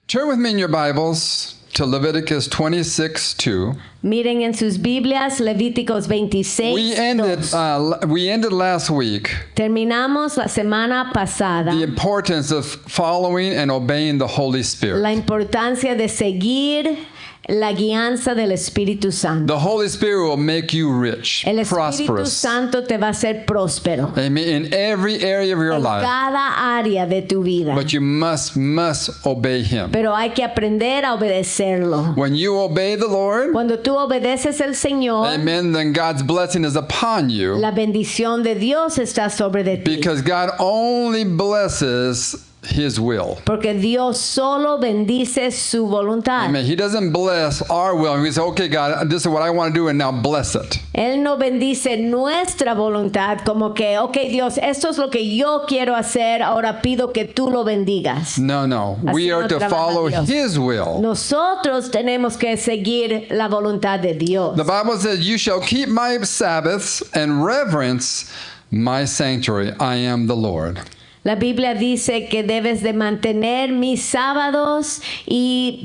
Turn with me in your Bibles to Leviticus 26:2. Miren en sus Biblias Levíticos 26. We ended last week Terminamos la semana pasada the importance of following and obeying the Holy Spirit. la importancia de seguir la guianza del Espíritu Santo. The Holy Spirit will make you rich, El Espíritu prosperous. Santo te va a hacer próspero Amen. In every area of your en life. cada área de tu vida. But you must obey Him. Pero hay que aprender a obedecerlo. When you obey the Lord, Cuando tú obedeces al Señor, amen, then God's blessing is upon you la bendición de Dios está sobre de ti. because God only blesses His will. Porque Dios solo bendice su voluntad. Amen. He doesn't bless our will. And we say, okay, God, this is what I want to do, and now bless it. Él no bendice nuestra voluntad como que, ok, Dios, esto es lo que yo quiero hacer, ahora pido que tú lo bendigas. No. Así We are no to trabaja follow Dios. His will. Nosotros tenemos que seguir la voluntad de Dios. The Bible says, you shall keep my Sabbaths and reverence my sanctuary. I am the Lord. La Biblia dice que debes de mantener mis sábados y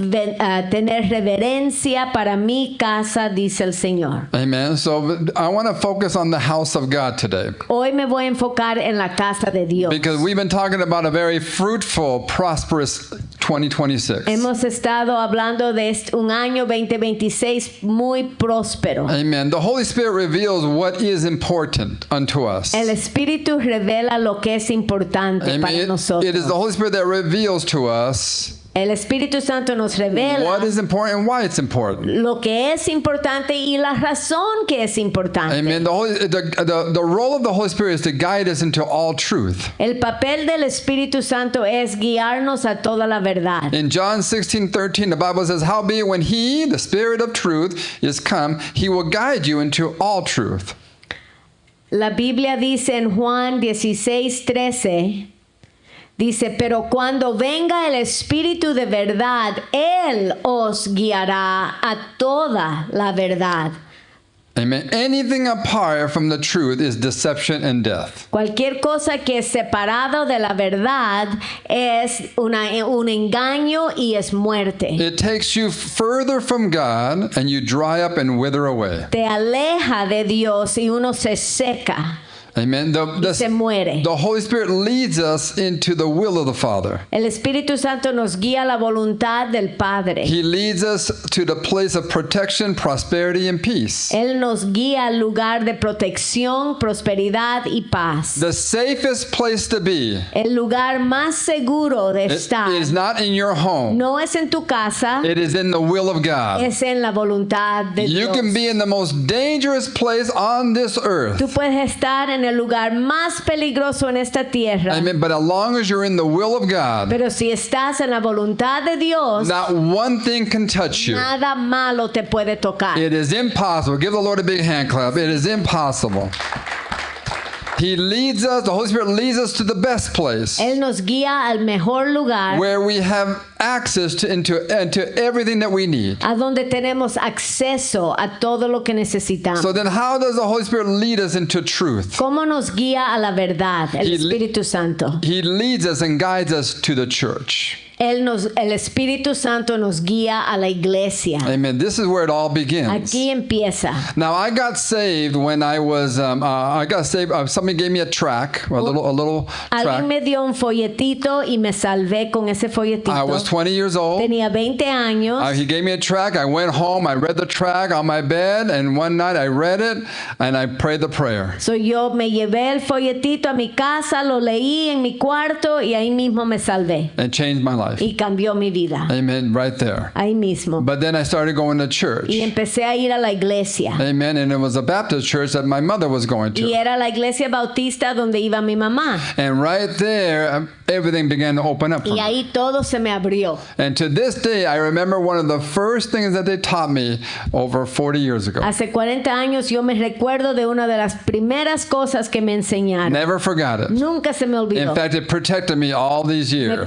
tener reverencia para mi casa, dice el Señor. Amen. So I want to focus on the house of God today Hoy me voy a enfocar en la casa de Dios. because we've been talking about a very fruitful, prosperous 2026. Hemos estado hablando de un año 2026 muy próspero. Amen. The Holy Spirit reveals what is important unto us. El Espíritu revela lo que es importante Amen. para nosotros. It is the Holy Spirit that reveals to us El Espíritu Santo nos revela what is important and why it's important. lo que es importante y la razón que es importante. Amen. The role of the Holy Spirit is to guide us into all truth. El papel del Espíritu Santo es guiarnos a toda la verdad. In John 16:13, the Bible says, howbeit when He, the Spirit of truth, is come, He will guide you into all truth. La Biblia dice en Juan 16:13, dice, pero cuando venga el Espíritu de verdad, Él os guiará a toda la verdad. Amen. Anything apart from the truth is deception and death. Cualquier cosa que es separado de la verdad es un engaño y es muerte. It takes you further from God and you dry up and wither away. Te aleja de Dios y uno se seca. Amen. Y se muere. The Holy Spirit leads us into the will of the Father. El Espíritu Santo nos guía a la voluntad del Padre. He leads us to the place of protection, prosperity, and peace. Él nos guía al lugar de protección, prosperidad y paz. The safest place to be El lugar más seguro de it estar is not in your home. no es en tu casa, It is in the will of God. es en la voluntad de You Dios. can be in the most dangerous place on this earth. Tú puedes estar en el lugar más peligroso en esta tierra. Amen. But as long as you're in the will of God, Pero si estás en la voluntad de Dios, not one thing can touch you. nada malo te puede tocar. It is impossible. Give the Lord a big hand clap. It is impossible. He leads us, the Holy Spirit leads us to the best place Él nos guía al mejor lugar where we have access to into everything that we need. a donde tenemos acceso a todo lo que necesitamos. So then how does the Holy Spirit lead us into truth? ¿Cómo nos guía a la verdad el He- Espíritu Santo? He leads us and guides us to the church. El Espíritu Santo nos guía a la iglesia. Amen. This is where it all begins. Aquí empieza. Now I got saved when I was somebody gave me a track, a little Alguien track. me dio un folletito y me salvé con ese folletito. I was 20 years old. Tenía 20 años. He gave me a track. I went home. I read the track on my bed, and one night I read it and I prayed the prayer. So yo me llevé el folletito a mi casa, lo leí en mi cuarto y ahí mismo me salvé. And changed my life. Y cambió mi vida. Amen. Right there. Ahí mismo. But then I started going to church. Y empecé a ir a la iglesia. Amen. And it was a Baptist church that my mother was going Y to. era la iglesia bautista donde iba mi mamá. And right there, everything began to open up for Y me. ahí todo se me abrió. And to this day, I remember one of the first things that they taught me over 40 years ago. Hace 40 años yo me recuerdo de una de las primeras cosas que me enseñaron. Never forgot it. Nunca se me olvidó. In fact, it protected me all these years.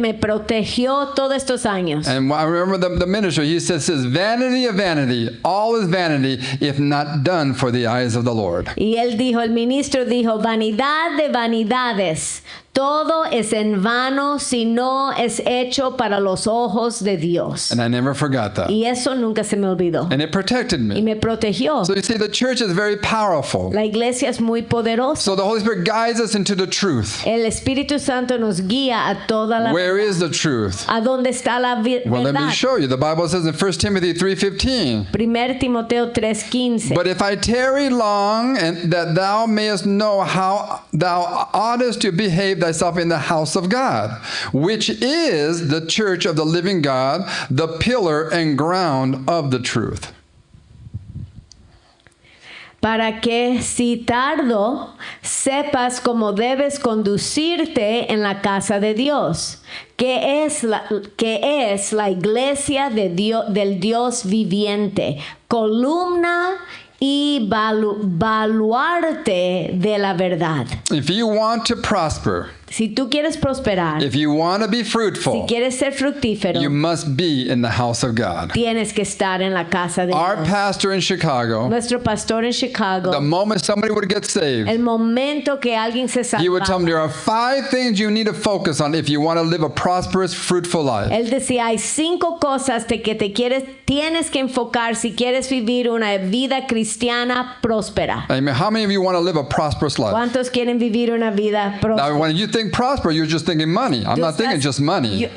Me protegió todos estos años. And I remember the minister, he says, vanity of vanity, all is vanity if not done for the eyes of the Lord. Y él dijo, el ministro dijo, vanidad de vanidades. todo es en vano si no es hecho para los ojos de Dios. And I never forgot that. Y eso nunca se me olvidó. And it protected Y me. me protegió. So you see, the church is very powerful. La iglesia es muy poderosa. So the Holy Spirit guides us into the truth. El Espíritu Santo nos guía a toda la Where is the truth? ¿A dónde está la Well, let me verdad? show you. The Bible says in 1 Timothy 3:15, 1 Timoteo 3:15. but if I tarry long, and that thou mayest know how thou oughtest to behave thyself in the house of God, which is the church of the living God, the pillar and ground of the truth. Para que si tardo sepas cómo debes conducirte en la casa de Dios, que es la iglesia de del Dios viviente, columna y baluarte de la verdad. If you want to prosper, Si tú quieres prosperar, if you want to be si fruitful, quieres ser fructífero, you must be in the house of God. tienes que estar en la casa de Our Dios. pastor in Chicago, Nuestro pastor en Chicago, the moment somebody would get saved, el momento que alguien se he would tell them salvaba, there are 5 things you need to focus on if you want to live a prosperous, fruitful life. él decía, hay 5 cosas de que tienes que enfocar si quieres vivir una vida cristiana próspera. Amen. How many of you want to live a prosperous life? ¿Cuántos quieren vivir una vida próspera? Now, when you think prosper, you're just thinking money. I'm Tú not thinking estás- just money.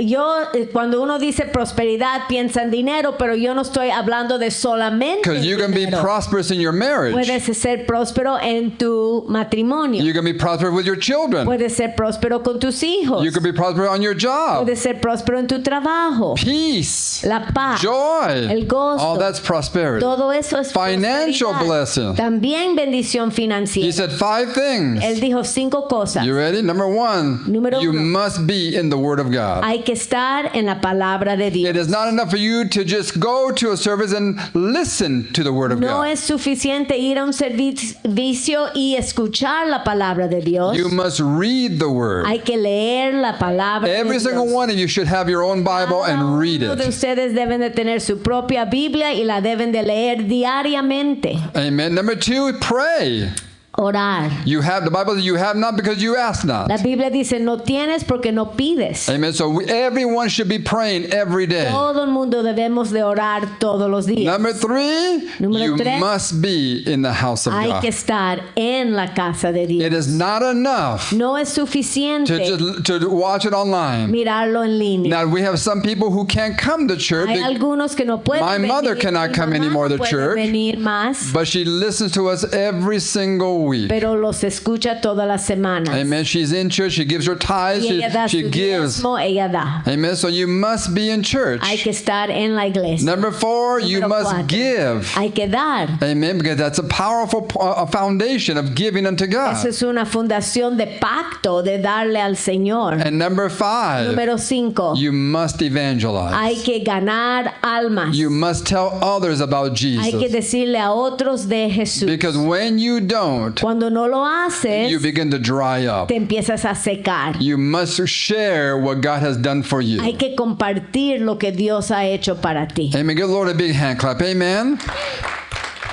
Cuando uno dice prosperidad, piensa en dinero, pero yo no estoy hablando de solamente Because you can be dinero. prosperous in your marriage. Puedes ser próspero en tu matrimonio. You can be prosperous with your children. Puedes ser próspero con tus hijos. You can be prosperous on your job. Puedes ser próspero en tu trabajo. Peace, La paz. joy, El gozo. all that's prosperity. Todo eso es Financial prosperidad. blessing. También bendición He financiera. said 5 things. Él dijo 5 cosas. You ready? Number 1, Número you 1. must be in the Word of God. Hay que estar en la palabra de Dios. It is not enough for you to just go to a service and listen to the Word of No God. es suficiente ir a un servicio y escuchar la palabra de Dios. You must read the Word. Hay que leer la palabra Every de single Dios. one of you should have your own Bible Cada and read uno de it. ustedes deben de tener su propia Biblia y la deben de leer diariamente. Amen. Number 2, pray. Orar. You have, the Bible says you have not because you ask not. La Biblia dice, no tienes porque no pides. Amen. So everyone should be praying every day. Todo el mundo debemos de orar todos los días. Number 3, Número you 3, must be in the house of Hay God. que estar en la casa de Dios. It is not enough No es suficiente to watch it online. mirarlo en línea. Now, we have some people who can't come to church, Hay algunos que no pueden My venir. mother cannot Mi come mamá anymore to no puede church. venir más, but she listens to us every single week. pero los escucha todas las semanas. Amen. She's in church. She gives her tithes. Y ella da She su gives. diezmo, ella da. Amen. So you must be in church. Hay que estar en la iglesia. Number 4, you Número must 4, give. Hay que dar. Amen. Because that's a powerful foundation of giving unto Esa God. es una fundación de pacto de darle al Señor. And number 5, Número 5. you must evangelize. Hay que ganar almas. You must tell others about Hay que Jesus. decirle a otros de Jesús. Because when you don't, Cuando no lo haces, you begin to dry up. te empiezas a secar. You must share what God has done for you. Hay que compartir lo que Dios ha hecho para ti. Amen. Give the Lord a big hand clap. Amen.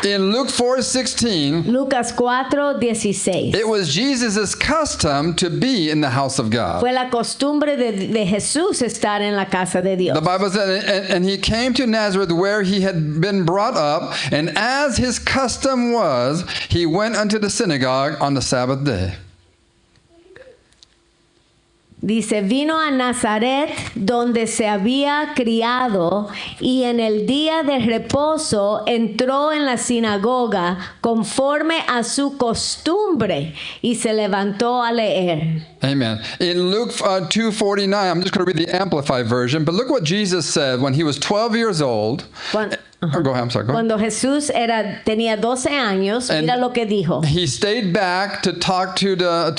In Luke 4:16, Lucas 4:16. it was Jesus' custom to be in the house of God. Fue la costumbre de Jesús estar en la casa de Dios. The Bible said, and he came to Nazareth where he had been brought up, and as his custom was, he went unto the synagogue on the Sabbath day. Dice, vino a Nazaret donde se había criado y en el día de reposo entró en la sinagoga conforme a su costumbre y se levantó a leer. Amen. In Luke 2:49, I'm just going to read the Amplified version, but look what Jesus said when he was 12 years old. Cuando, Go ahead, I'm sorry. Go ahead. cuando Jesús tenía 12 años, mira lo que dijo. He stayed back to talk to the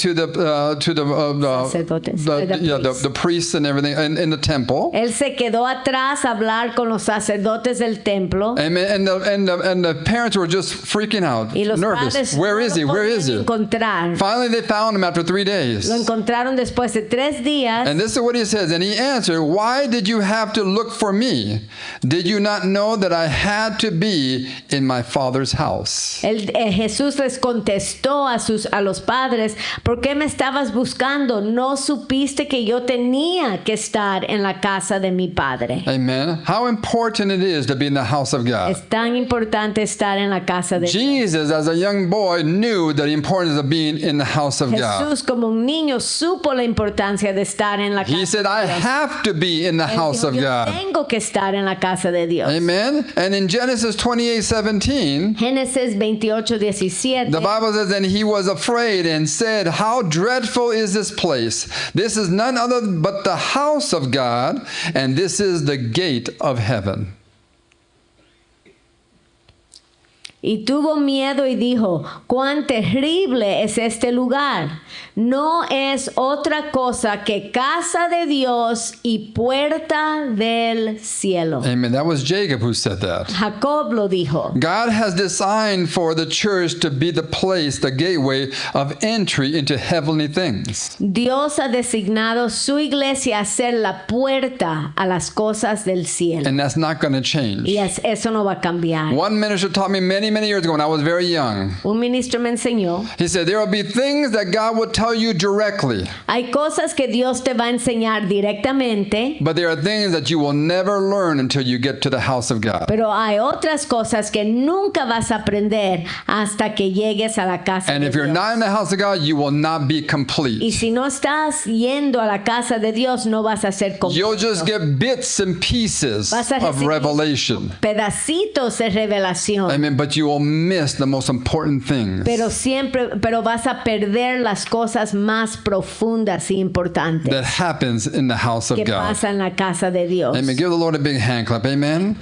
Sacerdotes, the priests and everything in the temple. Él se quedó atrás a hablar con los sacerdotes del templo. Amen. And the parents were just freaking out, Y los nervous. padres Where no is he? lo Where is podían he? encontrar. Finally, they found him after 3 days. Lo encontraron después de 3 días. And this is what he says. And he answered, "Why did you have to look for me? Did you not know that I had to be in my Father's house. Jesús les contestó a los padres, ¿por qué me estabas buscando? ¿No supiste que yo tenía que estar en la casa de mi Padre? Amen. How important it is to be in the house of God. Es tan importante estar en la casa de Dios. Jesus, as a young boy, knew the importance of being in the house of God. Jesús como un niño supo la importancia de estar en la casa He said, I de Dios. have to be in the Él house dijo, of yo God. tengo que estar en la casa de Dios. Amen. And in Genesis 28:17, Génesis 28:17. the Bible says, and he was afraid and said, how dreadful is this place? This is none other but the house of God, and this is the gate of heaven. Y tuvo miedo y dijo, cuán terrible es este lugar. No es otra cosa que casa de Dios y puerta del cielo. Amen. That was Jacob who said that. Jacob lo dijo. God has designed for the church to be the place, the gateway of entry into heavenly things. Dios ha designado su iglesia a ser la puerta a las cosas del cielo. And that's not going to change. Y eso no va a cambiar. One minister taught me many years ago when I was very young. Un ministro me enseñó. He said, there will be things that God will tell you directly, Hay cosas que Dios te va a enseñar directamente, but there are things that you will never learn until you get to the house of God. pero hay otras cosas que nunca vas a aprender hasta que llegues a la casa And de if you're Dios. not in the house of God, you will not be Y complete. si no estás yendo a la casa de Dios, no vas a ser You'll just completo. get bits and pieces Vas a of recibir revelation. pedacitos de revelación. Amen. But you will miss the most important things. Pero vas a perder las cosas más profundas y importantes That happens in the house of que God. pasa en la casa de Dios. Amen. Give the Lord a big hand clap. Amen.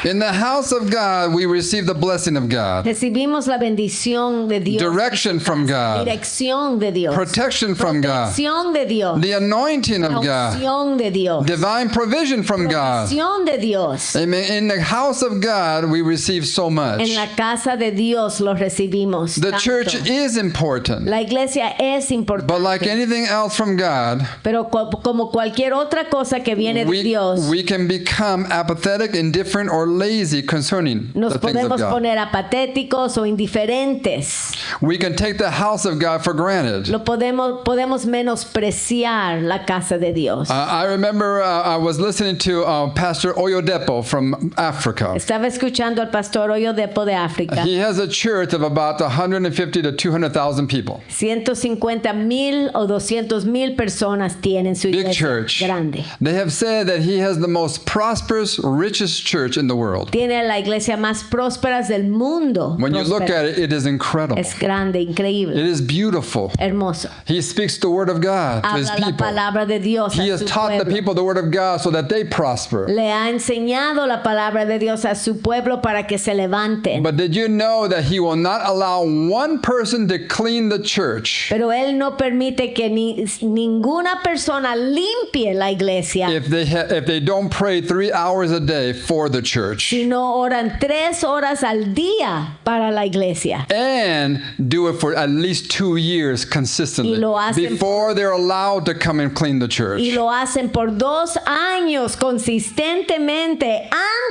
In the house of God, we receive the blessing of God, Recibimos la bendición de Dios, direction from God, dirección de Dios, protection from God, protección de Dios, the anointing of God, unción de Dios, divine provision from God. unción de Dios. Amen. In the house of God, we receive so much. En la casa de Dios lo recibimos. The tanto. church is important, La iglesia es importante, but like anything else from God, pero como cualquier otra cosa que viene de Dios, we can become apathetic, indifferent, or lazy concerning nos the things of podemos God. poner apatéticos o indiferentes. We can take the house of God for granted. Podemos menospreciar la casa de Dios. I remember I was listening to Pastor Oyedepo from Africa. Estaba escuchando al pastor Oyedepo de África. He has a church of about 150 to 200,000 people. 150,000 o 200,000 personas tienen su Big iglesia church. grande. They have said that he has the most prosperous, richest church in the world. Tiene la iglesia más próspera del mundo. When you look Próspera. at it, it is incredible. Es grande, increíble, It is beautiful. hermoso. He speaks the word of God to his Habla la people. palabra de Dios He a has su taught the pueblo. people the word of God so that they prosper. Le ha enseñado la palabra de Dios a su pueblo para que se levanten. But did you know that he will not allow one person to clean the church Pero él no permite que ninguna persona limpie la iglesia if they don't pray 3 hours a day for the church si no oran 3 horas al día para la iglesia. and do it for at least 2 years consistently Y lo hacen before they're allowed to come and clean the church. Y lo hacen por 2 años consistentemente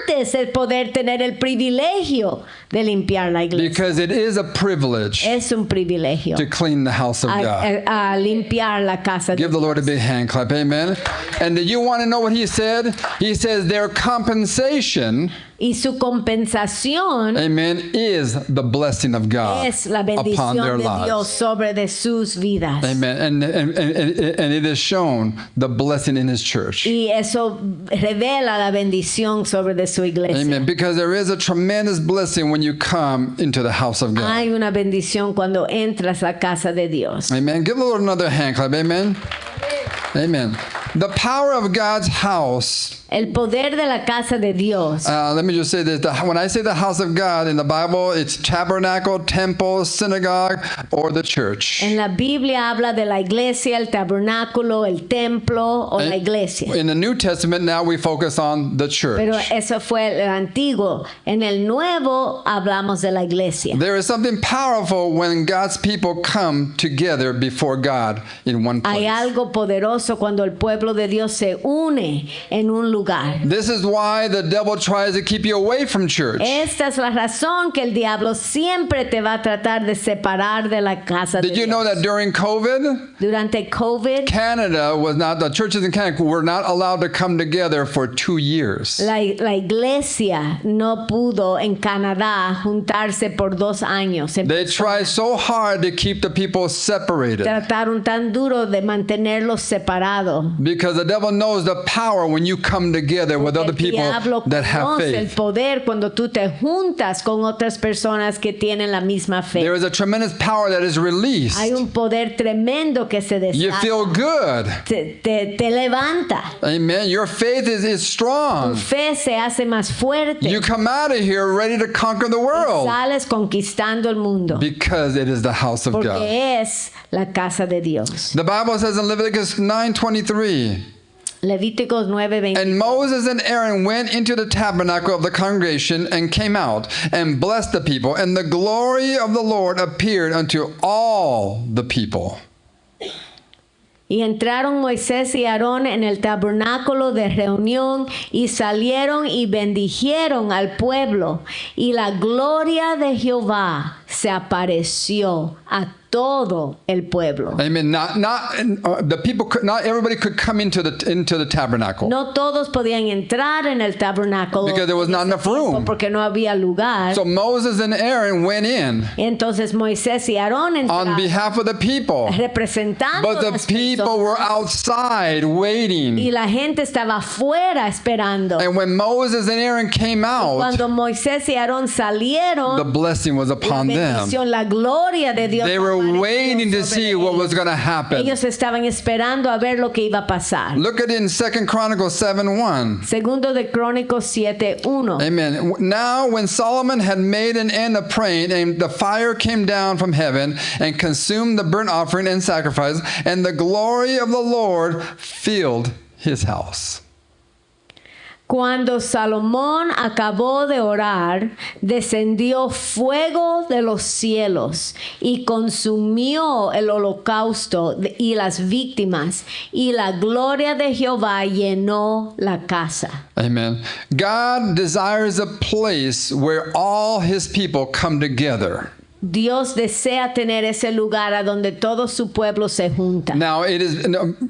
antes de poder tener el privilegio de limpiar la iglesia. Because it is a privilege Es un privilegio to clean the house of God. a limpiar la casa de Give the Dios. Lord a big hand clap. Amen. And do you want to know what he said? He says their compensation, Y su compensación amen, is the blessing of God es la upon bendición their de Dios lives. sobre de sus vidas. Amen. And it is shown the blessing in his church. Y eso revela la bendición sobre de su iglesia. Amen. Because there is a tremendous blessing when you come into the house of God. Hay una bendición cuando entras a la casa de Dios. Amen. Give the Lord another hand clap. Amen. Amen. The power of God's house. El poder de la casa de Dios. Let me just say this. When I say the house of God in the Bible, it's tabernacle, temple, synagogue, or the church. En la Biblia habla de la iglesia, el tabernáculo, el templo o la iglesia. In the New Testament, now we focus on the church. Pero eso fue el antiguo. En el nuevo hablamos de la iglesia. There is something powerful when God's people come together before God in one Hay place. algo poderoso cuando el pueblo de Dios se une en un lugar lugar. This is why the devil tries to keep you away from church. Esta es la razón que el diablo siempre te va a tratar de separar de la casa de Did you Dios. know that during COVID, Durante COVID, Canada was not, the churches in Canada were not allowed to come together for 2 years. la iglesia no pudo en Canadá juntarse por 2 años. They tried so hard to keep the people separated Trataron tan duro de mantenerlos separados. because the devil knows the power when you come together with other El people diablo that have conoce el faith. poder cuando tú te juntas con otras personas que tienen la misma fe. There is a tremendous power that is released. Hay un poder tremendo que se You desata. feel good. Te levanta. Amen. Your faith is Tu strong. fe se hace más fuerte. You come out of here ready to conquer the world Sales conquistando el mundo. because it is the house of God. Porque es la casa de Dios. The Bible says in Leviticus 9:23, Levíticos 9:20. and Moses and Aaron went into the tabernacle of the congregation and came out and blessed the people, and the glory of the Lord appeared unto all the people. Y entraron Moisés y Aarón en el tabernáculo de reunión y salieron y bendijeron al pueblo. Y la gloria de Jehová se apareció a todo el pueblo. Amen. The people could not. Everybody could come into the tabernacle No todos podían entrar en el tabernáculo because there was not enough room. porque no había lugar. So Moses and Aaron went in Entonces Moisés y Aarón on entraron behalf of the people, representando but the las people personas, were outside y waiting. la gente estaba afuera esperando. And when Moses and Aaron came out, Cuando Moisés y Aarón salieron, the blessing was la upon them. bendición, la gloria de Dios They were apareció waiting to sobre see what was ellos. going to happen. Ellos estaban esperando a ver lo que iba a pasar. Look at it in 2 Chronicles 7:1. Segundo de Crónicos 7:1. Amen. Now, when Solomon had made an end of praying, and the fire came down from heaven and consumed the burnt offering and sacrifice, and the glory of the Lord filled his house. Cuando Salomón acabó de orar, descendió fuego de los cielos y consumió el holocausto y las víctimas, y la gloria de Jehová llenó la casa. Amen. God desires a place where all his people come together. Dios desea tener ese lugar a donde todo su pueblo se junta. Now, it is,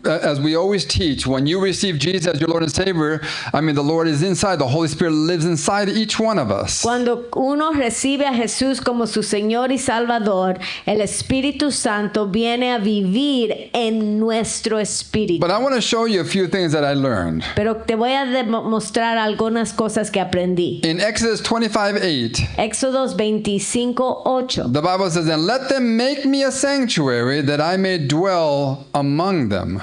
as we always teach, when you receive Jesus as your Lord and Savior, the Lord is inside. The Holy Spirit lives inside each one of us. Cuando uno recibe a Jesús como su Señor y Salvador, el Espíritu Santo viene a vivir en nuestro espíritu. But I want to show you a few things that I learned. Pero te voy a demostrar algunas cosas que aprendí. In Exodus 25:8, Éxodos 25:8. the Bible says, and let them make me a sanctuary that I may dwell among them.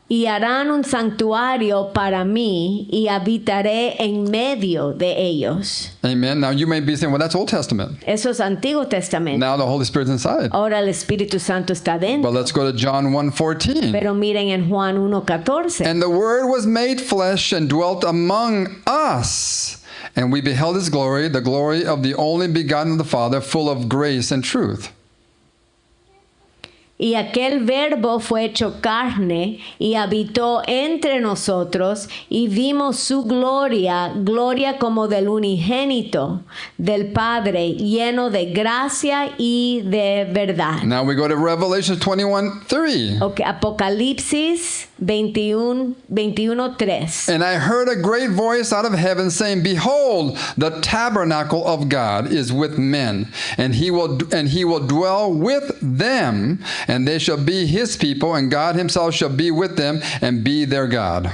Y harán un santuario para mí y habitaré en medio de ellos. Amen. Now you may be saying, well, that's Old Testament. Eso es Antiguo Testamento. Now the Holy Spirit's inside. Ahora el Espíritu Santo está dentro. But let's go to John 1:14. Pero miren en Juan 1:14. And the Word was made flesh and dwelt among us. And we beheld his glory, the glory of the only begotten of the Father, full of grace and truth. Y aquel verbo fue hecho carne y habitó entre nosotros y vimos su gloria, gloria como del unigénito del Padre, lleno de gracia y de verdad. Now we go to Revelation 21:3. Okay, Apocalipsis 21:3. And I heard a great voice out of heaven saying, behold, the tabernacle of God is with men, and he will dwell with them, and they shall be his people, and God himself shall be with them and be their God.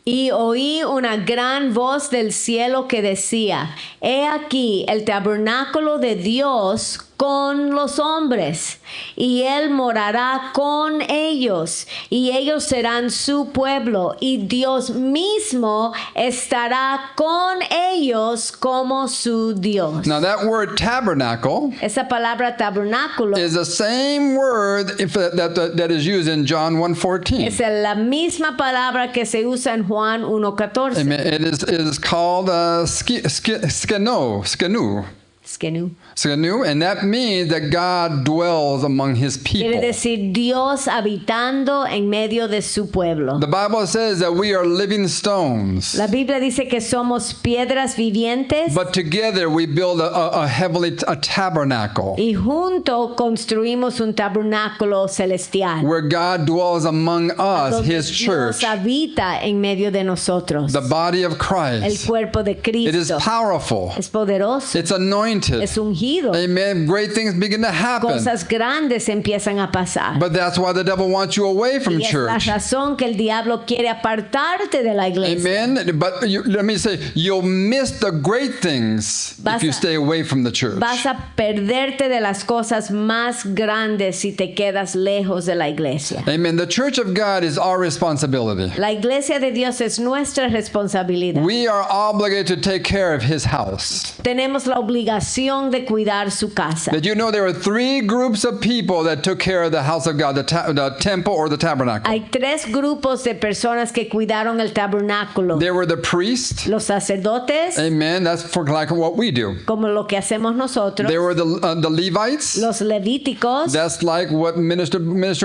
Y oí una gran voz del cielo que decía, he aquí el tabernáculo de Dios con los hombres, y él morará con ellos, y ellos serán su pueblo, y Dios mismo estará con ellos como su Dios. Now that word tabernacle Esa palabra tabernáculo is the same word that is used in John 1:14. es la misma palabra que se usa en Juan 1:14. Amen. It is called skenu. Skenu. Skenu, and that means that God dwells among his Quiere people. decir Dios habitando en medio de su pueblo. The Bible says that we are living stones, La Biblia dice que somos piedras vivientes but together we build a heavenly tabernacle y junto construimos un tabernáculo celestial. where God dwells among us, Donde his Dios church, habita en medio de nosotros. the body of El Christ. cuerpo de It is Cristo. powerful. Es poderoso. It's anointed. Es ungido. Amen. Great things begin to happen. Cosas grandes empiezan a pasar. But that's why the devil wants you away from Y es la church. razón que el diablo quiere apartarte de la iglesia. Amen. But let me say, you'll miss the great things Vas if you a- stay away from the church. Vas a perderte de las cosas más grandes si te quedas lejos de la iglesia. Amen. The church of God is our responsibility. La iglesia de Dios es nuestra responsabilidad. We are obligated to take care of his house. Tenemos la obligación de cuidar su casa. Did you know there were 3 groups of people that took care of the house of God, the temple or the tabernacle? Hay 3 grupos de personas que cuidaron el tabernáculo. There were the priests. Los sacerdotes, Amen. That's for like what we do. como lo que hacemos nosotros. There were the Levites. Los levíticos, That's like what Minister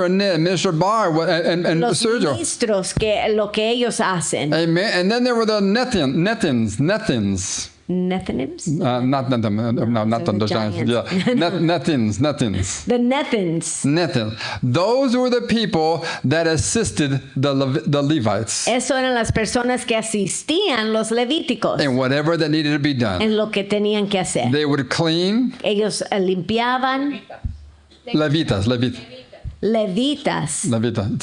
Annette, Minister Barr, and los Sergio. ministros, que lo que ellos hacen. Amen. And then there were the Nethins. Nethinims? Not them. No, not them. the The giants. giants. Yeah. Nethins. The Nethins. Nethin. Those were the people that assisted the Levites Eso eran las personas que asistían los levíticos in whatever that needed to be done. en lo que tenían que hacer. They would clean. Ellos limpiaban. Levitas. Levitas.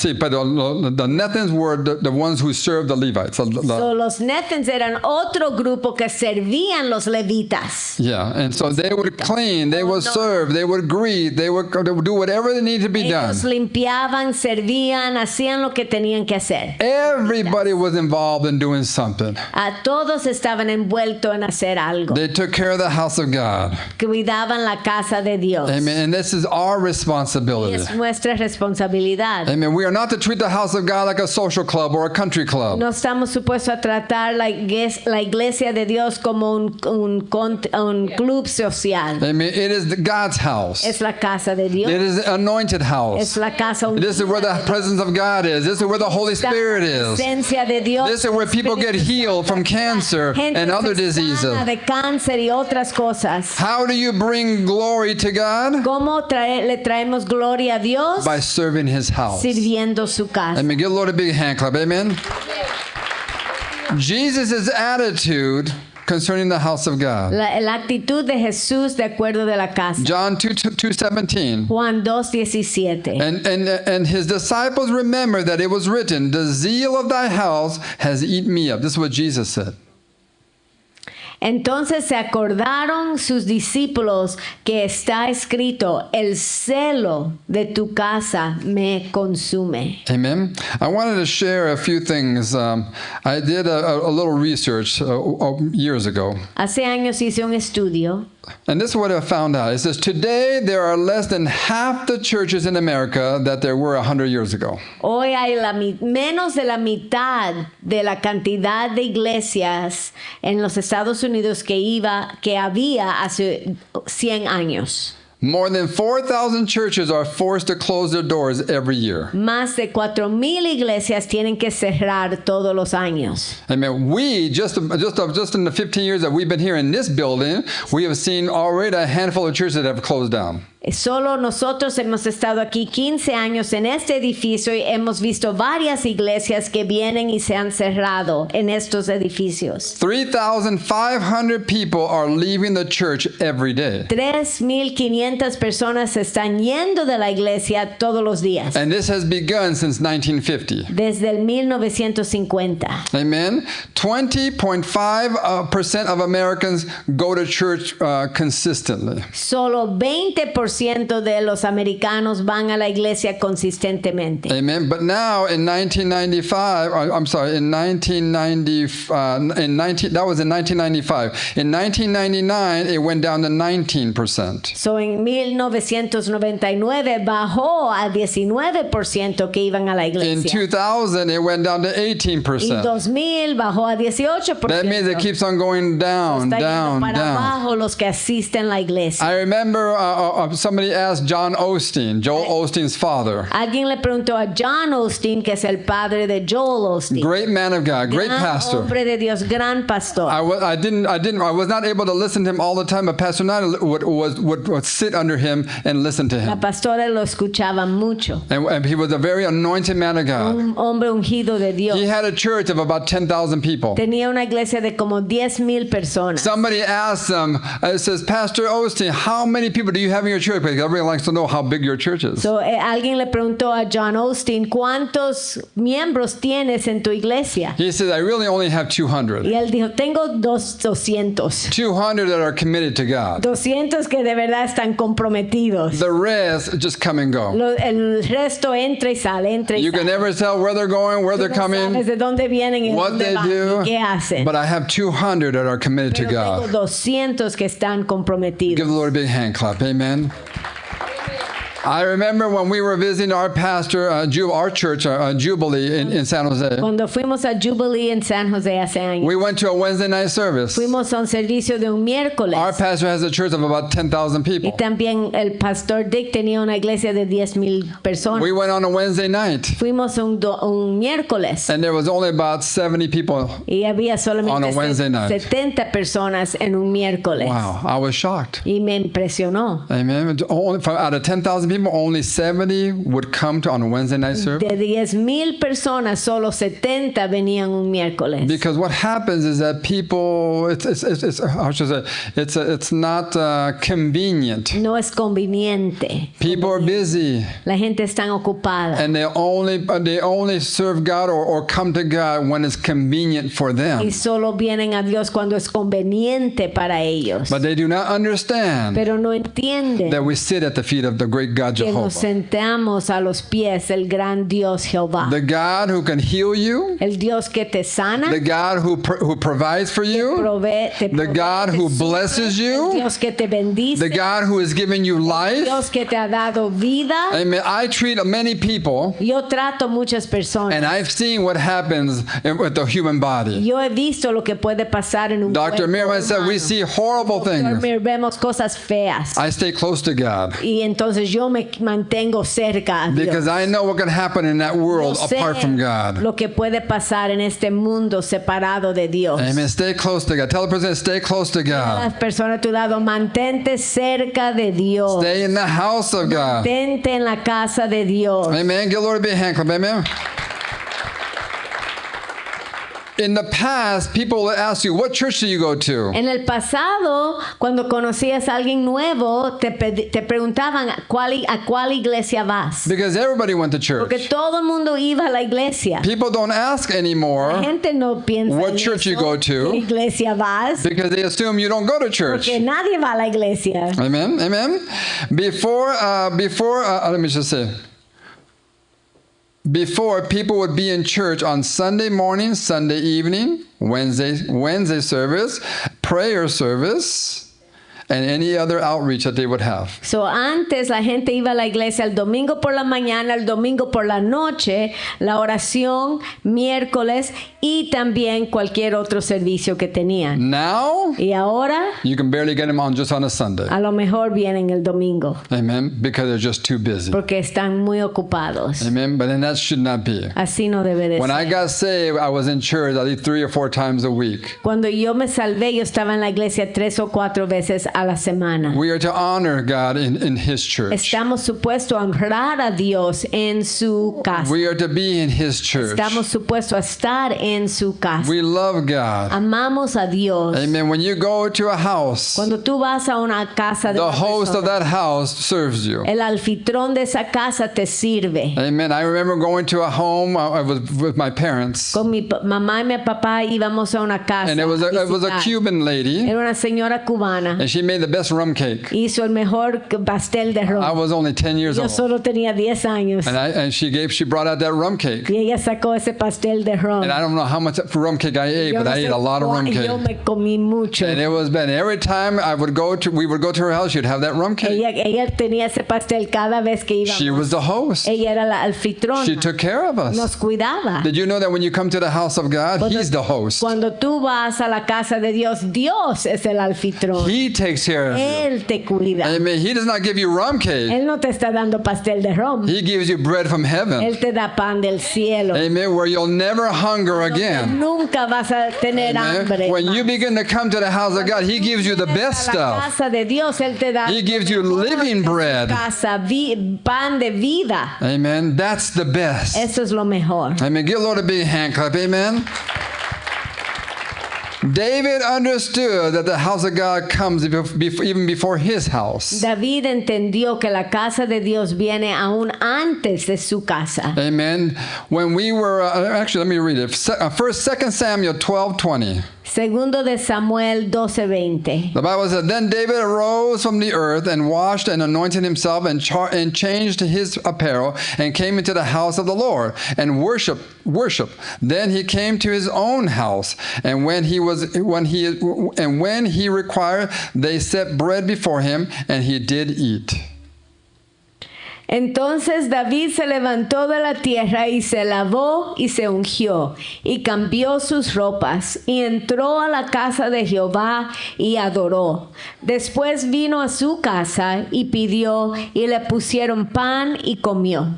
Sí, but the Nethins were the ones who served the Levites. So, los Nethins eran otro grupo que servían los levitas. Yeah, and so they would clean, they would serve, they would greet, they would do whatever that needed to be done. Ellos limpiaban, servían, hacían lo que tenían que hacer. Everybody was involved in doing something. A todos estaban envueltos en hacer algo. They took care of the house of God. Cuidaban la casa de Dios. Amen. And this is our Y responsibility. es nuestra responsabilidad. Amen. We are not to treat the house of God like a social club or a country club. No estamos supuestos a tratar la iglesia de Dios como un club social. Amen. It is God's house. Es la casa de Dios. It is the anointed Es house. la casa This is where the presence of God is. This is where the Holy Spirit is. presencia de Dios. This is where people get healed from cancer Gente and other se diseases. sana de cáncer y otras cosas. How do you bring glory to God? ¿Cómo le traemos gloria a Dios? By serving his house. Sirviendo su casa. Amen. Give the Lord a big hand clap. Amen. Jesus' attitude concerning the house of God. La actitud de Jesús de acuerdo de la casa. John 2:17. Juan 2:17. And his disciples remembered that it was written, "The zeal of thy house has eaten me up." This is what Jesus said. Entonces se acordaron sus discípulos que está escrito, el celo de tu casa me consume. Amen. I wanted to share a few things. I did a little research years ago. Hace años hice un estudio And this is what I found out. It says, today there are less than half the churches in America that there were 100 years ago. Hoy hay menos de la mitad de la cantidad de iglesias en los Estados Unidos que había hace 100 años. More than 4,000 churches are forced to close their doors every year. Más de 4,000 iglesias tienen que cerrar todos los años. Amen. We, just in the 15 years that we've been here in this building, we have seen already a handful of churches that have closed down. Solo nosotros hemos estado aquí 15 años en este edificio y hemos visto varias iglesias que vienen y se han cerrado en estos edificios. 3,500 people are leaving the church every day. 3,500 personas se están yendo de la iglesia todos los días. And this has begun since 1950. Desde el 1950. Amen. 20.5% of Americans go to church consistently. Solo 20% 99% de los americanos van a la iglesia consistentemente. Amen. But now in 1995, I'm sorry, in 1990, that was in 1995. In 1999, it went down to 19%. So en 1999 bajó a 19% que iban a la In iglesia. 2000, it went down to Y 18%. 2000 bajó a 18%. That means it keeps on going down, Está yendo down, para down. abajo los que asisten a la iglesia. I remember somebody asked John Osteen, Joel Osteen's father, Alguien le preguntó a John Osteen, que es el padre de Joel Osteen. great man of God, great Gran pastor. hombre de Dios, gran pastor. I was not able to listen to him all the time, but Pastor Nada would sit under him and listen to La him. pastora lo escuchaba mucho. And he was a very anointed man of God. Un hombre ungido de Dios. He had a church of about 10,000 people. Tenía una iglesia de como 10,000 personas. Somebody asked him, it says, Pastor Osteen, how many people do you have in your church? Because everybody likes to know how big your church is. So, alguien le preguntó a John Osteen, ¿cuántos miembros tienes en tu iglesia? He said, I really only have 200. Y él dijo, tengo 200. 200 that are committed to God. 200 que de verdad están comprometidos. The rest just come and go. El resto entra y sale, entra y You can sale. never tell where they're going, where Tú they're no coming, sabes de dónde vienen y what dónde they van do. y qué hacen. But I have 200 that are committed to Pero tengo God. 200 que están comprometidos. Give the Lord a big hand clap. Amen. I remember when we were visiting our pastor, our church, Jubilee in San Jose. Cuando fuimos a Jubilee en San Jose hace años, We went to a Wednesday night service. fuimos a un servicio de un miércoles. Our pastor has a church of about 10,000 Y people. también el pastor Dick tenía una iglesia de 10,000 personas. We went on a Wednesday night, Fuimos un miércoles and there was only about 70 people. y había On a solamente Wednesday night. 70 personas en un miércoles. Wow, I was shocked. Y me impresionó. Amen. Out of 10,000 people, only 70 would come on a Wednesday night service. De 10,000 personas, solo 70 venían un miércoles. Because what happens is that people, how should I say, it's not convenient. No es conveniente. People are busy, La gente está ocupada. and they only serve God or come to God when it's convenient for Y them. solo vienen a Dios cuando es conveniente para ellos. But they do not understand Pero no entienden that we sit at the feet of the great God que nos Jehovah, sentamos a los pies del gran Dios Jehová. the God who can heal you, El Dios que te sana, the God who provides for you, te the God who te blesses el you, Dios que te bendice, the God who has given you life. Dios que te ha dado vida. Amen. I treat many people, Yo trato muchas personas. and I've seen what happens with the human body. Yo he visto lo que puede pasar en un Dr. cuerpo Mirman said, we humano. see horrible Doctor things. Mir, vemos cosas feas. I stay close to God Y entonces yo me mantengo cerca a Dios. because I know what can happen in that world Yo sé apart from God. lo que puede pasar en este mundo separado de Dios. Amen. Stay close to God. Tell the person, stay close to God. Las personas a tu lado, mantente cerca de Dios. Stay in the house of God. Mantente en la casa de Dios. Amen. Give the Lord a big hand clap. Amen. In the past, people will ask you, what church do you go to? En el pasado, cuando conocías a alguien nuevo, te preguntaban a cuál iglesia vas. Because everybody went to Porque church. todo el mundo iba a la iglesia. People don't ask La anymore gente no piensa what en church eso, you go to. ¿qué iglesia vas? because they assume you don't go to church. Porque nadie va a la iglesia. Amen. Amen. Before, let me just say. Before, people would be in church on Sunday morning, Sunday evening, Wednesday service, prayer service, and any other outreach that they would have. So, antes la gente iba a la iglesia el domingo por la mañana, el domingo por la noche, la oración, miércoles y también cualquier otro servicio que tenían. Now, Y ahora, you can barely get them on just on a Sunday. a lo mejor vienen el domingo Amen. Because they're just too busy. porque están muy ocupados. Amen. But then that should not be. Así no debe de When I ser. got saved, I was in church at least 3 or 4 times a week. Cuando yo me salvé, yo estaba en la iglesia 3 o 4 veces a la semana. We are to honor God in His church. Estamos supuestos a honrar a Dios en su casa. We are to be in His church. Estamos supuestos a estar en su casa. We love God. Amamos a Dios. Amen. When you go to a house, Cuando tú vas a una casa de the una host of persona, that house serves you. el anfitrión de esa casa te sirve. Amen. I remember going to a home. I was with my parents, Con mi mamá y mi papá íbamos a una casa. and it was a visitar. Cuban lady, Era una señora cubana and she made the best rum cake. Hizo el mejor pastel de I ron. was only 10 years Yo old. solo tenía 10 años. And she brought out that rum cake. Y ella sacó ese pastel de ron. And I don't know how much rum cake I ate, Yo but no I sé ate a lot of rum yo cake. me comí mucho. And it was bad. Every time we would go to her house, she'd have that rum cake. Ella tenía ese pastel cada vez que She íbamos. was the host. Ella era la anfitriona. She took care of us. Nos cuidaba. Did you know that when you come to the house of God, He's the host? Cuando tú vas a la casa de Dios, Dios es el anfitrión. He takes care of you. Él te cuida. Amen. He does not give you rum cake. Él no te está dando pastel de ron. He gives you bread from heaven. Él te da pan del cielo. Amen. Where you'll never hunger again. Nunca vas a tener hambre. Amen. When you begin to come to the house of God, He gives you the best A la stuff. casa de Dios, Él te da He gives you living bread. casa, pan de vida. Amen. That's the best. Eso es lo mejor. Amen. Give the Lord a big hand clap. Amen. David understood that the house of God comes even before his house. David entendió que la casa de Dios viene aún antes de su casa. Amen. When we were, actually, let me read it. First, 2 Samuel 12:20. Segundo de Samuel 12:20. The Bible says, Then David arose from the earth and washed and anointed himself and changed his apparel and came into the house of the Lord and worshiped. Then he came to his own house, and when he required, they set bread before him, and he did eat. Entonces David se levantó de la tierra y se lavó y se ungió y cambió sus ropas y entró a la casa de Jehová y adoró. Después vino a su casa y pidió y le pusieron pan y comió.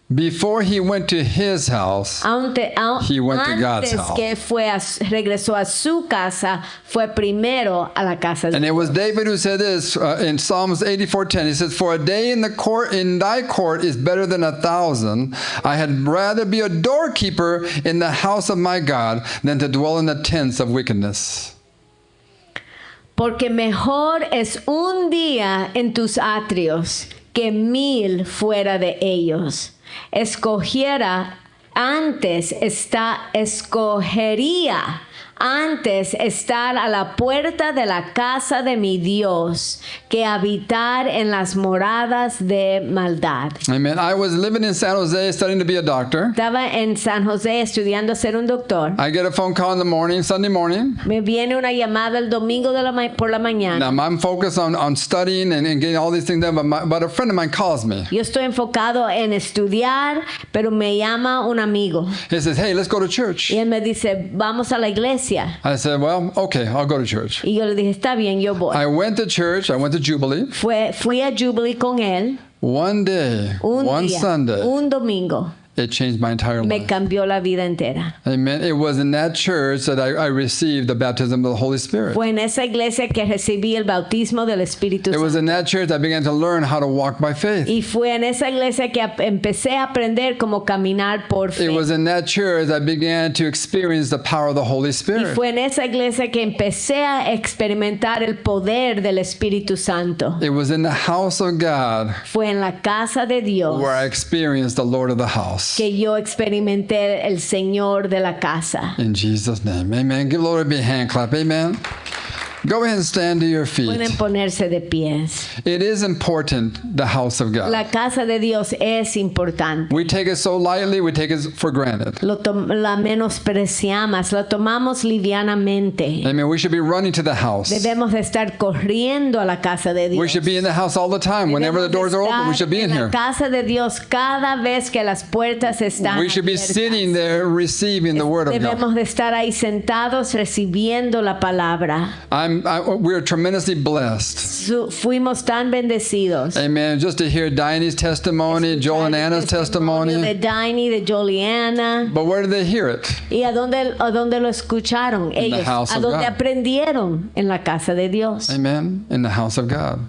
Before he went to his house, he went to God's Antes house. que regresó a su casa, fue primero a la casa de And it Dios. was David who said this in Psalms 84:10. He says, "For a day in thy court is better than 1,000. I had rather be a doorkeeper in the house of my God than to dwell in the tents of wickedness." Porque mejor es un día en tus atrios que 1,000 fuera de ellos. Escogería antes estar a la puerta de la casa de mi Dios que habitar en las moradas de maldad. Amen. I was living in San Jose studying to be a doctor. Estaba en San José estudiando ser un doctor. I get a phone call in the morning, Sunday morning. Me viene una llamada el domingo por la mañana. Now, I'm focused on studying and getting all these things done, but a friend of mine calls me. Yo estoy enfocado en estudiar, pero me llama un amigo. He says, "Hey, let's go to church." Y él me dice, vamos a la iglesia. I said, "Well, okay, I'll go to church." Y yo le dije, está bien, yo voy. I went to church. I went to Jubilee. Fui a Jubilee con él One day, one día, Sunday, un domingo. it changed my entire Me life. cambió la vida entera. Amen. It was in that church that I received the baptism of the Holy Spirit. Fue en esa iglesia que recibí el bautismo del Espíritu It was Santo. in that church I began to learn how to walk by faith. Y fue en esa iglesia que empecé a aprender cómo caminar por fe. It was in that church I began to experience the power of the Holy Y Spirit. fue en esa iglesia que empecé a experimentar el poder del Espíritu Santo. It was in the house of God Fue en la casa de Dios where I experienced the Lord of the house. que yo experimenté el Señor de la casa. In Jesus' name. Amen. Give the Lord a big hand clap. Amen. Go ahead and stand to your Pueden feet. ponerse de pies. It is important, the house of God. La casa de Dios es importante. We take it so lightly, we take it for granted. La menospreciamos, la tomamos livianamente. Amen. We should be running to the house. Debemos de estar corriendo a la casa de Dios. We should be in the house all the time. Whenever the Debemos de doors are open, we estar should be in en here. la casa de Dios cada vez que las puertas están We should be abiertas. sitting there receiving the word of God. Debemos de estar ahí sentados recibiendo la palabra. We're tremendously blessed. Fuimos tan bendecidos. Amen. Just to hear Diane's testimony, Joel and Anna's De testimony. Diney, de Joliana. But where did they hear it? ¿Y a dónde lo escucharon In the ellos? house ¿A of dónde God. aprendieron? En la casa de Dios. Amen. In the house of God.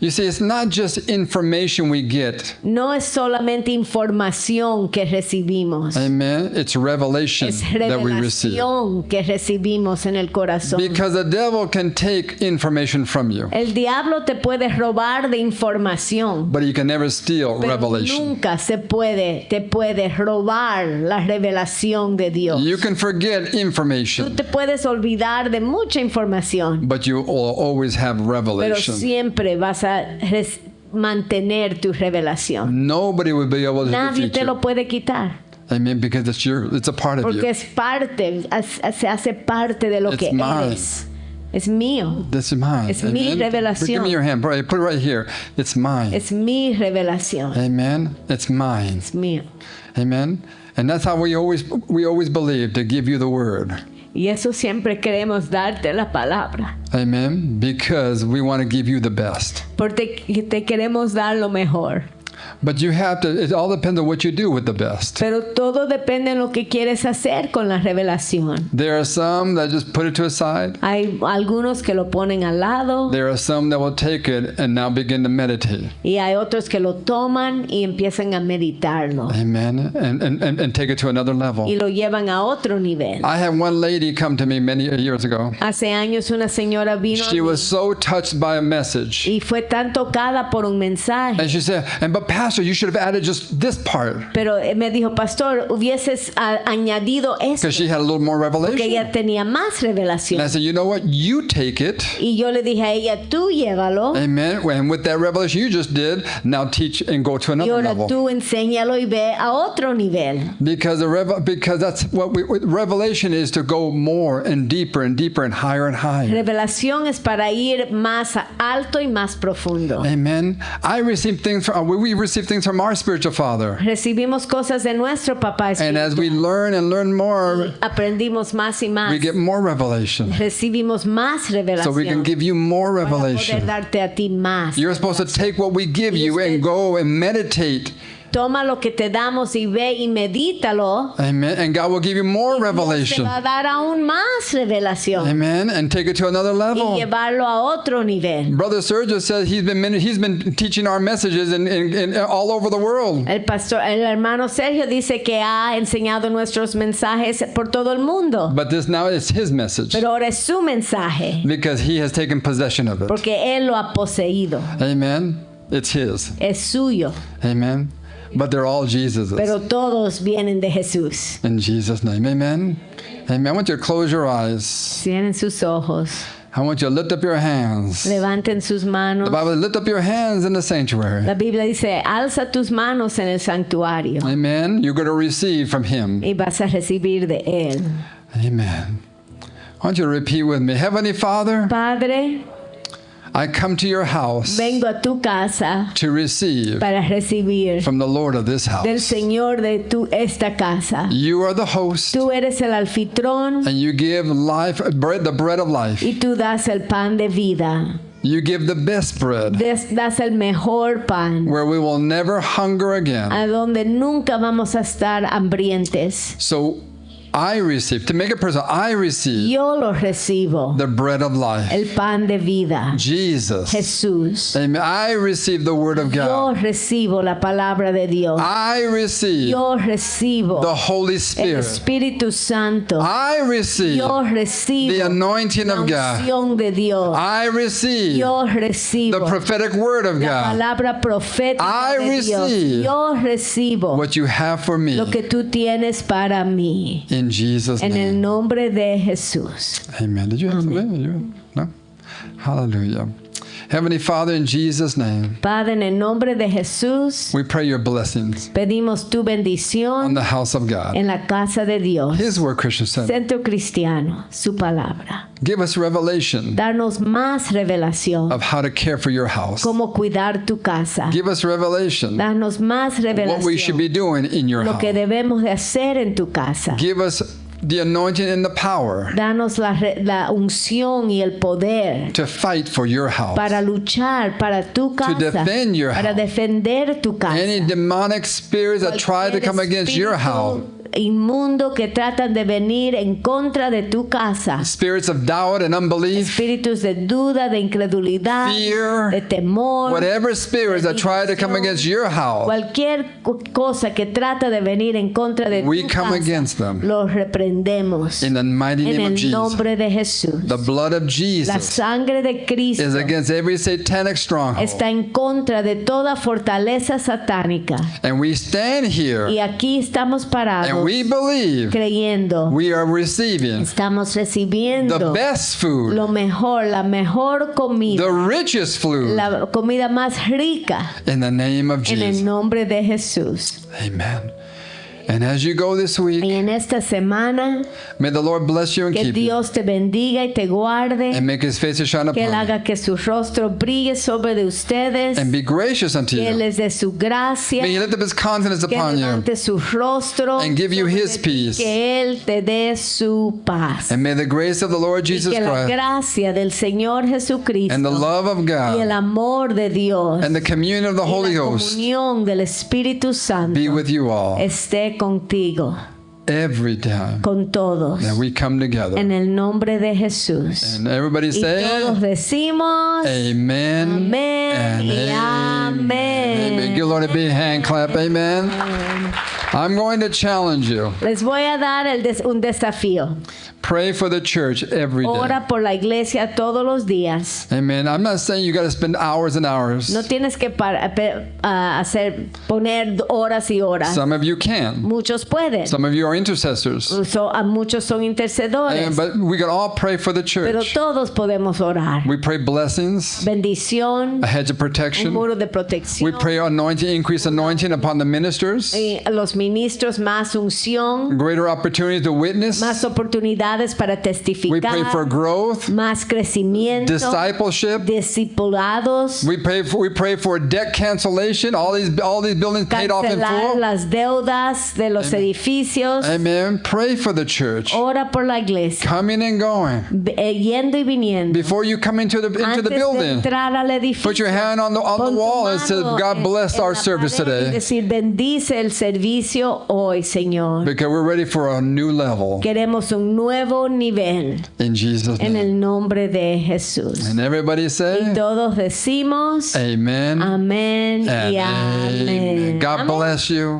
You see, it's not just information we get. no es solamente información que recibimos, Amen. It's revelation es that we receive. revelación que recibimos en el corazón. Because the devil can take information from you, El diablo te puede robar de información, but he can never steal pero revelation. nunca te puede robar la revelación de Dios. You can forget Tú information, te puedes olvidar de mucha información, but you will always have pero revelation. siempre vas a mantener tu revelación. Nobody will be able to Nadie defeat te you. lo puede quitar, Amen. Because it's a part of porque you. es parte, se hace parte de lo It's que mine. eres. Es mío, This is mine. Es mi Amen. revelación. Give me your hand. Put it right here. It's mine. es mi revelación, Amen. It's mine. es mío. Amen. And that's how we always believe, to give you the word. Y eso siempre queremos darte la palabra, Amen. Because we want to give you the best. porque te queremos dar lo mejor. But you have to, it all depends on what you do with the best. Pero todo depende en lo que quieres hacer con la revelación. There are some that just put it to a side. Hay algunos que lo ponen al lado There are some that will take it and now begin to meditate. y hay otros que lo toman y empiezan a meditarlo Amen. And take it to another y level. lo llevan a otro nivel. I had one lady come to me many years ago. Hace años una señora vino a She mí was so touched by a message. y fue tan tocada por un mensaje. And she said, but Pastor, you should have added just this part. Pero me dijo, pastor, hubieses añadido esto, Because she had a little more que revelation. ella tenía más And I revelación. said, you know what? You take it. Y yo le dije a ella, tú llévalo Amen. And with that revelation you just did, now teach and go to y another ahora level. tú enséñalo y ve a otro nivel. Because that's what revelation is, to go more and deeper and deeper and higher and higher. Revelación es para ir más alto y más profundo. Amen. We receive things from our spiritual father. Recibimos cosas de nuestro papá And as we learn and learn more, aprendimos más y más. we get more revelation. Recibimos más revelación. So we can give you more para poder revelation. darte a ti más. You're supposed to take what we give you and go and meditate. Toma lo que te damos y ve y medítalo. Amen. And God will give you more Dios te revelation. va a dar aún más revelación Amen. And take it to another y level. llevarlo a otro nivel. Brother Sergio says he's been teaching our messages in all over the world. El hermano Sergio dice que ha enseñado nuestros mensajes por todo el mundo. But this now is his message. Pero ahora es su mensaje, Because he has taken possession of it. porque él lo ha poseído. Amen. It's his. Es suyo, Amen. But they're all Jesus's. pero todos vienen de Jesús. In Jesus' name. Amen. Amen. I want you to close your eyes. Cierren sus ojos, I want you to lift up your hands. levanten sus manos. The Bible says, lift up your hands in the sanctuary. La Biblia dice, alza tus manos en el santuario Amen. You're going to receive from him. y vas a recibir de él. Amen. I want you to repeat with me. Heavenly Father, Padre, I come to your house vengo a tu casa to receive para recibir from the Lord of this del house. Señor de esta casa. You are the host, Tú eres el anfitrión and you give life, bread, the bread of life. y tú das el pan de vida. You give the best bread, Das el mejor pan, where we will never hunger again. a donde nunca vamos a estar hambrientes. So I receive, to make it personal, I receive Yo lo recibo, the bread of life. el pan de vida, Jesus. Jesús. Amen. I receive the word of Yo God. recibo la palabra de Dios. I receive Yo recibo the Holy el Spirit. Espíritu Santo. I receive Yo recibo the anointing la of God. unción de Dios. I receive Yo the recibo prophetic word of la God. palabra profética I de Dios. receive Yo recibo What you have for me lo que tú tienes para mí. in Jesus' En el name. nombre de Jesús. Amen. Did you have something? No? Hallelujah. Heavenly Father, in Jesus' name, Padre, en el nombre de Jesús, we pray your blessings pedimos tu on bendición the house of God. en la casa de Dios. His word, Christian Center. Centro Cristiano, su palabra. Give us revelation Darnos más revelación. of how to care for your house. Cómo cuidar tu casa. Give us revelation Danos más what we should revelación. be doing in your Lo que house. debemos de hacer en tu casa. Give us the anointing and the power Danos la unción y el poder to fight for your house. para luchar para tu casa, defend your para house. defender tu casa. Any demonic spirits that try to come against your house, inmundo que tratan de venir en contra de tu casa. spirits of doubt and unbelief, Espíritus de duda, de incredulidad, fear, de temor, whatever spirits that try to come against your house, cualquier cosa que trata de venir en contra de we tu come casa, against them los reprendemos in the mighty en name of el Jesus. nombre de Jesús. The blood of La Jesus sangre de Cristo is against every satanic stronghold. está en contra de toda fortaleza satánica. And we stand here Y aquí estamos parados and we believe creyendo. we are receiving Estamos the recibiendo best food, lo mejor, la mejor comida, the richest food la comida más rica in the name of en el Jesus. nombre de Jesús. Amen. And as you go this week, Y en esta semana, may the Lord bless you and que keep you Dios te bendiga y te guarde, and make his face to shine que Él upon you haga que su rostro brille sobre de ustedes, and be gracious unto que Él you. les dé su gracia, May he lift up his countenance que upon you levante su rostro and give you sobre his ti, peace. que Él te dé su paz. And may the grace of the Lord Y Jesus que la Christ gracia del Señor Jesucristo and the love of y el God amor de Dios and the communion of the y Holy la Ghost comunión del Espíritu Santo be with you all esté contigo, every time con todos, that we come together. en el nombre de Jesús. And everybody Y say, todos decimos Amen. amén And y amén. Amen. Give Lord a big hand clap. Amen. I'm going to challenge you. Les voy a dar un desafío. Pray for the church every day. Ora por la iglesia todos los días. Amen. I'm not saying you got to spend hours and hours. No tienes que poner horas y horas. Some of you can. Muchos pueden. Some of you are intercessors. Muchos son intercedores. But we can all pray for the Pero church. todos podemos orar. We pray blessings, Bendición, a hedge of un protection. muro de We protección. pray anointing, increase anointing upon the ministers. Y los ministros, más unción, Greater opportunity to witness. más oportunidades para We pray testificar, for growth, más crecimiento, discipleship. discipulados, We pray for debt cancellation. All these buildings paid off in cancelar full. las deudas de los edificios. Amen. Pray for the church. Ora por la iglesia, Coming and going. yendo y viniendo. Before you come into the Antes de building, entrar al edificio, put your hand on the pon tu wall and say, mano God bless en our la service pared y today. decir, bendice el servicio hoy, Señor. Because we're ready for a new level Queremos un nuevo nivel in Jesus' en name. el nombre de Jesús. And everybody Y say, todos decimos Amen. amén And y amén. amen. God Amén. bless you.